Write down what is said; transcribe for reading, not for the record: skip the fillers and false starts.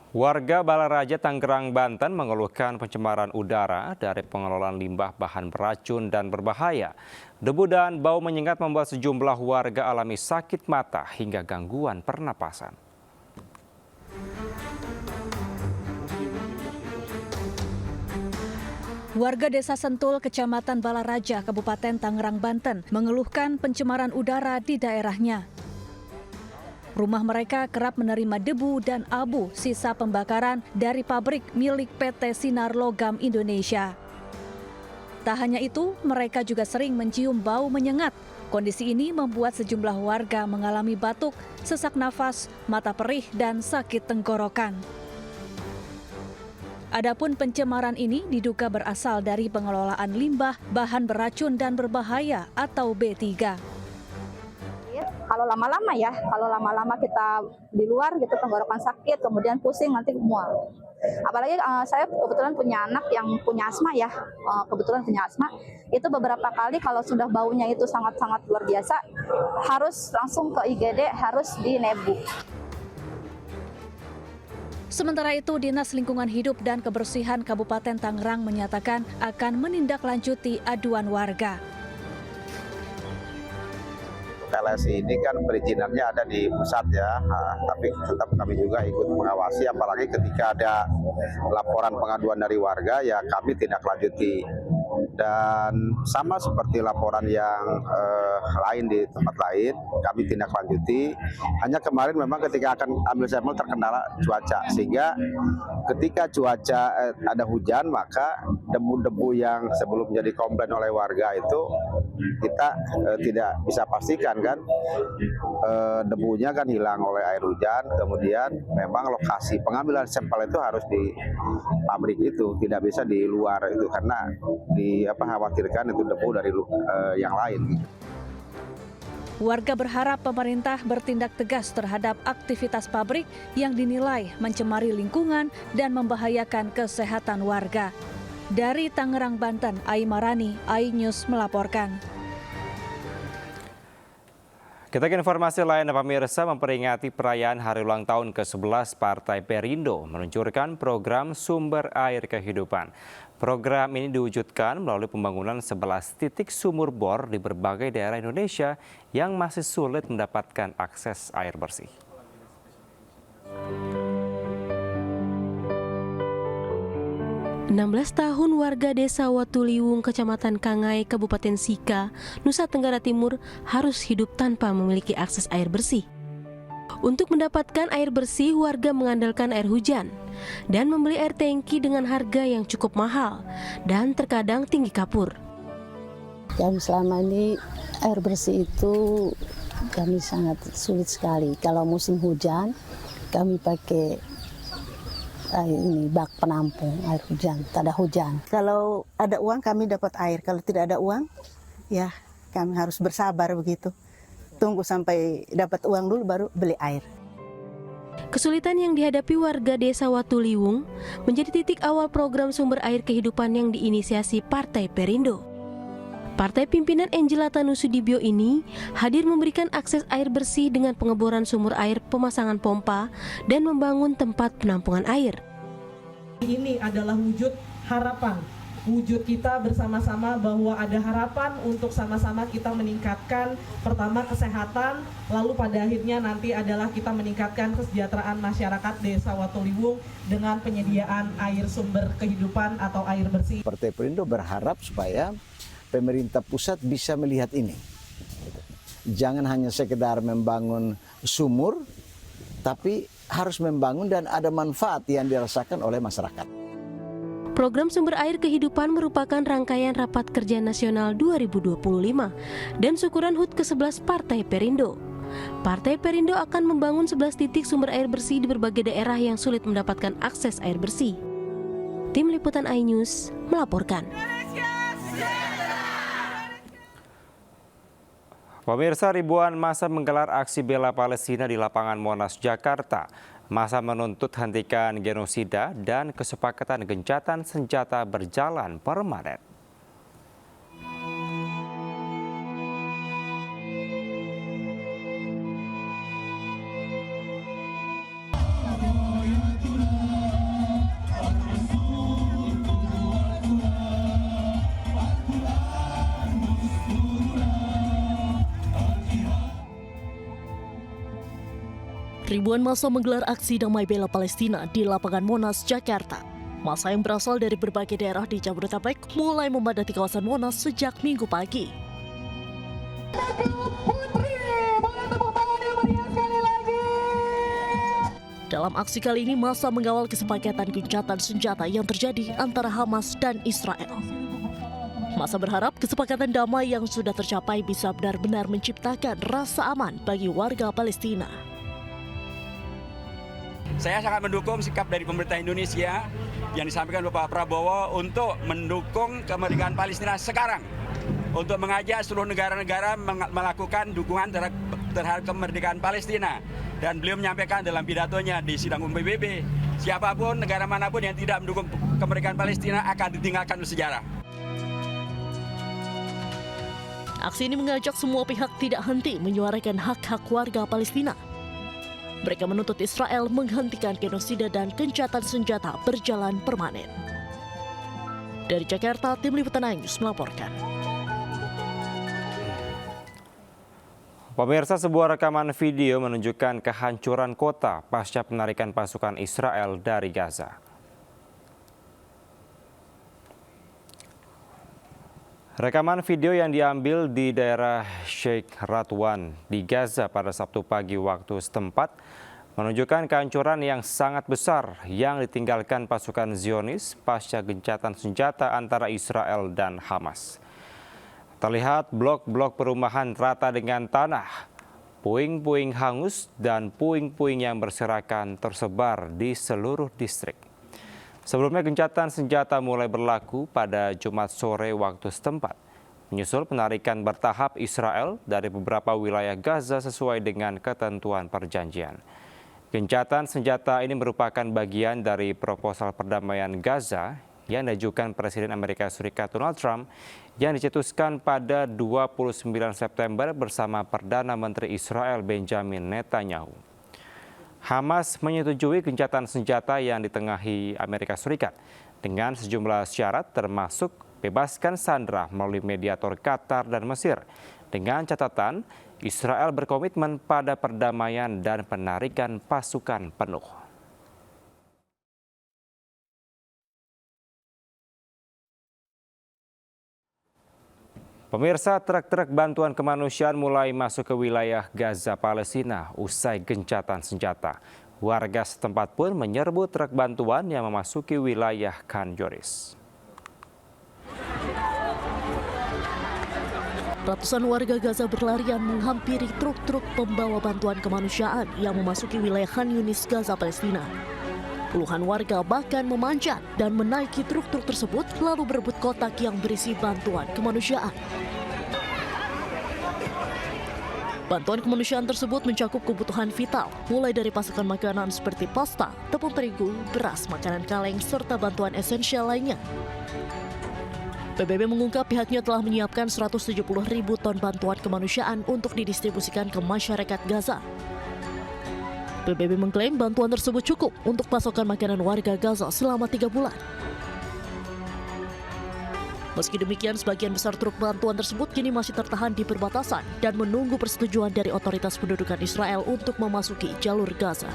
Warga Balaraja, Tangerang, Banten mengeluhkan pencemaran udara dari pengelolaan limbah bahan beracun dan berbahaya. Debu dan bau menyengat membuat sejumlah warga alami sakit mata hingga gangguan pernapasan. Warga Desa Sentul, Kecamatan Balaraja, Kabupaten Tangerang, Banten mengeluhkan pencemaran udara di daerahnya. Rumah mereka kerap menerima debu dan abu sisa pembakaran dari pabrik milik PT Sinar Logam Indonesia. Tak hanya itu, mereka juga sering mencium bau menyengat. Kondisi ini membuat sejumlah warga mengalami batuk, sesak nafas, mata perih, dan sakit tenggorokan. Adapun pencemaran ini diduga berasal dari pengelolaan limbah bahan beracun dan berbahaya atau B3. Kalau lama-lama kita di luar gitu tenggorokan sakit, kemudian pusing, nanti mual. Apalagi saya kebetulan punya anak yang punya asma ya, itu beberapa kali kalau sudah baunya itu sangat-sangat luar biasa, harus langsung ke IGD, harus di nebu. Sementara itu, Dinas Lingkungan Hidup dan Kebersihan Kabupaten Tangerang menyatakan akan menindaklanjuti aduan warga. LSI ini kan perizinannya ada di pusat ya, tapi tetap kami juga ikut mengawasi, apalagi ketika ada laporan pengaduan dari warga ya kami tindak lanjuti. Dan sama seperti laporan yang lain di tempat lain, kami tindak lanjuti. Hanya kemarin memang ketika akan ambil sampel terkendala cuaca, sehingga ketika cuaca ada hujan maka debu-debu yang sebelumnya dikomplain oleh warga itu kita tidak bisa pastikan kan, debunya kan hilang oleh air hujan. Kemudian memang lokasi pengambilan sampel itu harus di pabrik itu, tidak bisa di luar itu karena khawatirkan itu debu dari yang lain. Warga berharap pemerintah bertindak tegas terhadap aktivitas pabrik yang dinilai mencemari lingkungan dan membahayakan kesehatan warga. Dari Tangerang, Banten, Ai Marani, iNews melaporkan. Kita ke informasi lain, pemirsa. Memperingati perayaan Hari Ulang Tahun ke-11 Partai Perindo meluncurkan program Sumber Air Kehidupan. Program ini diwujudkan melalui pembangunan 11 titik sumur bor di berbagai daerah Indonesia yang masih sulit mendapatkan akses air bersih. 16 tahun warga desa Watuliwung, Kecamatan Kangai, Kabupaten Sika, Nusa Tenggara Timur harus hidup tanpa memiliki akses air bersih. Untuk mendapatkan air bersih, warga mengandalkan air hujan dan membeli air tangki dengan harga yang cukup mahal dan terkadang tinggi kapur. Kami selama ini air bersih itu kami sangat sulit sekali. Kalau musim hujan kami pakai bak penampung air hujan, tak ada hujan. Kalau ada uang kami dapat air, kalau tidak ada uang ya kami harus bersabar begitu. Tunggu sampai dapat uang dulu baru beli air. Kesulitan yang dihadapi warga desa Watuliwung menjadi titik awal program Sumber Air Kehidupan yang diinisiasi Partai Perindo. Partai pimpinan Angela Tanusudibio ini hadir memberikan akses air bersih dengan pengeboran sumur air, pemasangan pompa, dan membangun tempat penampungan air. Ini adalah wujud harapan, wujud kita bersama-sama bahwa ada harapan untuk sama-sama kita meningkatkan pertama kesehatan, lalu pada akhirnya nanti adalah kita meningkatkan kesejahteraan masyarakat desa Watuliwung dengan penyediaan air sumber kehidupan atau air bersih. Partai Perindo berharap supaya pemerintah pusat bisa melihat ini. Jangan hanya sekedar membangun sumur, tapi harus membangun dan ada manfaat yang dirasakan oleh masyarakat. Program Sumber Air Kehidupan merupakan rangkaian Rapat Kerja Nasional 2025 dan syukuran HUT ke-11 Partai Perindo. Partai Perindo akan membangun 11 titik sumber air bersih di berbagai daerah yang sulit mendapatkan akses air bersih. Tim Liputan iNews melaporkan. Pemirsa, ribuan massa menggelar aksi bela Palestina di lapangan Monas, Jakarta. Massa menuntut hentikan genosida dan kesepakatan gencatan senjata berjalan permanen. Ribuan massa menggelar aksi damai bela Palestina di lapangan Monas, Jakarta. Massa yang berasal dari berbagai daerah di Jabodetabek mulai memadati kawasan Monas sejak Minggu pagi. Dalam aksi kali ini, massa mengawal kesepakatan gencatan senjata yang terjadi antara Hamas dan Israel. Massa berharap kesepakatan damai yang sudah tercapai bisa benar-benar menciptakan rasa aman bagi warga Palestina. Saya sangat mendukung sikap dari pemerintah Indonesia yang disampaikan Bapak Prabowo untuk mendukung kemerdekaan Palestina sekarang. Untuk mengajak seluruh negara-negara melakukan dukungan terhadap kemerdekaan Palestina. Dan beliau menyampaikan dalam pidatonya di sidang umum PBB, siapapun, negara manapun yang tidak mendukung kemerdekaan Palestina akan ditinggalkan sejarah. Aksi ini mengajak semua pihak tidak henti menyuarakan hak-hak warga Palestina. Mereka menuntut Israel menghentikan genosida dan gencatan senjata berjalan permanen. Dari Jakarta, Tim Liputan News melaporkan. Pemirsa, sebuah rekaman video menunjukkan kehancuran kota pasca penarikan pasukan Israel dari Gaza. Rekaman video yang diambil di daerah Sheikh Radwan di Gaza pada Sabtu pagi waktu setempat menunjukkan kehancuran yang sangat besar yang ditinggalkan pasukan Zionis pasca gencatan senjata antara Israel dan Hamas. Terlihat blok-blok perumahan rata dengan tanah, puing-puing hangus dan puing-puing yang berserakan tersebar di seluruh distrik. Sebelumnya gencatan senjata mulai berlaku pada Jumat sore waktu setempat, menyusul penarikan bertahap Israel dari beberapa wilayah Gaza sesuai dengan ketentuan perjanjian. Gencatan senjata ini merupakan bagian dari proposal perdamaian Gaza yang diajukan Presiden Amerika Serikat Donald Trump yang dicetuskan pada 29 September bersama Perdana Menteri Israel Benjamin Netanyahu. Hamas menyetujui gencatan senjata yang ditengahi Amerika Serikat dengan sejumlah syarat termasuk bebaskan sandera melalui mediator Qatar dan Mesir dengan catatan Israel berkomitmen pada perdamaian dan penarikan pasukan penuh. Pemirsa, truk-truk bantuan kemanusiaan mulai masuk ke wilayah Gaza, Palestina usai gencatan senjata. Warga setempat pun menyerbu truk bantuan yang memasuki wilayah Khan Younis. Ratusan warga Gaza berlarian menghampiri truk-truk pembawa bantuan kemanusiaan yang memasuki wilayah Khan Younis, Gaza, Palestina. Puluhan warga bahkan memanjat dan menaiki truk-truk tersebut lalu berebut kotak yang berisi bantuan kemanusiaan. Bantuan kemanusiaan tersebut mencakup kebutuhan vital, mulai dari pasokan makanan seperti pasta, tepung terigu, beras, makanan kaleng, serta bantuan esensial lainnya. PBB mengungkap pihaknya telah menyiapkan 170.000 ton bantuan kemanusiaan untuk didistribusikan ke masyarakat Gaza. PBB mengklaim bantuan tersebut cukup untuk pasokan makanan warga Gaza selama 3 bulan. Meski demikian, sebagian besar truk bantuan tersebut kini masih tertahan di perbatasan dan menunggu persetujuan dari otoritas pendudukan Israel untuk memasuki jalur Gaza.